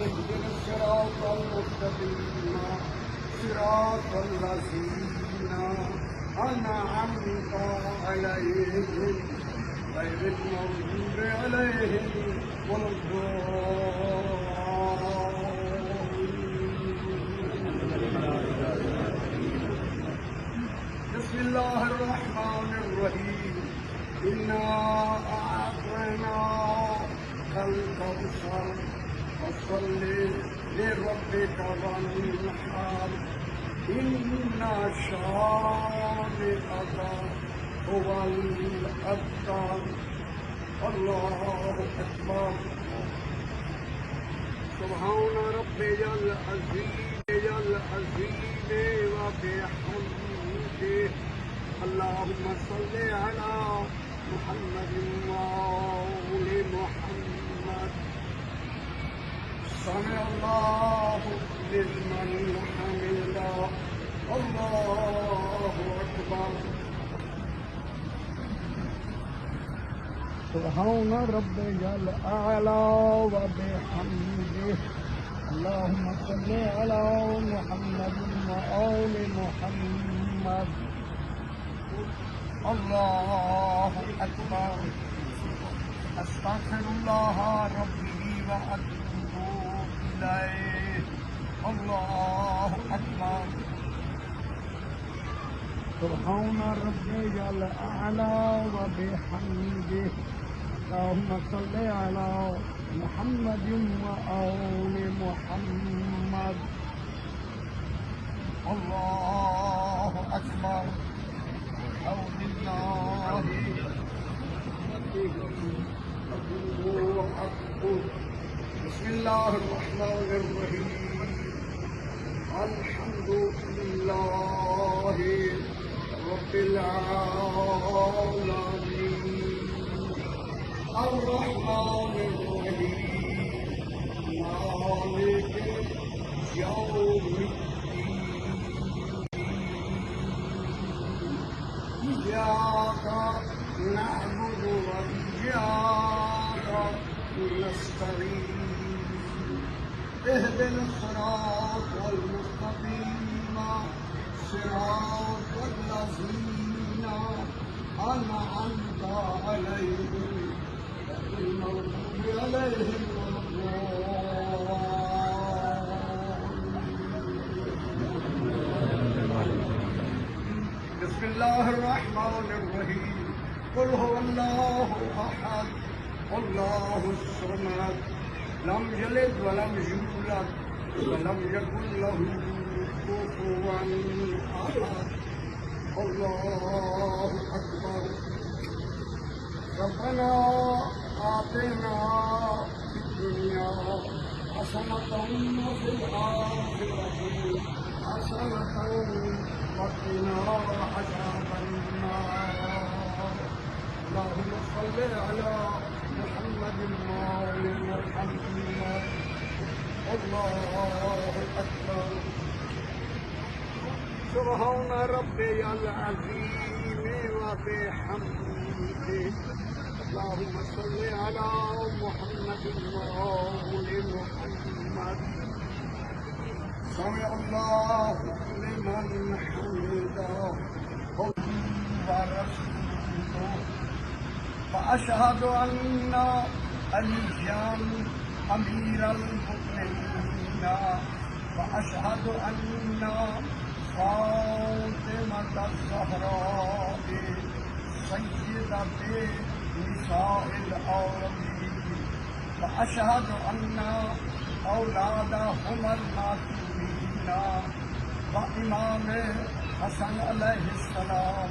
اهدنا الصراط المستقيم صراط الذين أنعمت عليهم غير المغضوب عليهم ولا الضالين. بسم الله الرحمن الرحيم. إنا أعطيناك الكوثر فصل لربك وانحر إن شانئك هو الأبتر. الله أكبر. سبحان ربي العظيم وبحمده. اللهم صل على محمد وآل محمد. سمع الله لمن حمده. الله أكبر. سبحان ربي الأعلى وبحمده. اللهم صل على محمد وآل محمد. الله أكبر. أستغفر الله ربي وأتوب إليه. الله أكبر. سبحان ربي الأعلى وبحمده. اللهم صل على محمد وآل محمد. الله أكبر. حول الله بسم الله الرحمن الرحيم. الحمد لله رب العالمين الرحمن الرحيم مالك يوم الدين إياك نعبد وإياك نستعين اهدنا الصراط المستقيم صراط الذين أنعمت عليهم غير المغضوب عليهم ولا الضالين. بسم الله الرحمن الرحيم. قل هو الله أحد الله الصمد لم يلد ولم يولد ولم يكن له كفوا أحد. الله أكبر. ربنا آتنا في الدنيا حسنة وفي الآخرة حسنة وقنا عذاب النار. اللهم صل على محمد وآل محمد. الله أكبر. سبحان ربي العظيم وبحمده. اللهم صل على محمد وآل محمد. سمع الله لمن حمده ورسوله. وأشهد أن عليا أمير المؤمنين وأشهد أن فاطمة الزهراء سيدة نساء العالمين وأشهد أن أولادهما المعصومين وإمام حسن عليه السلام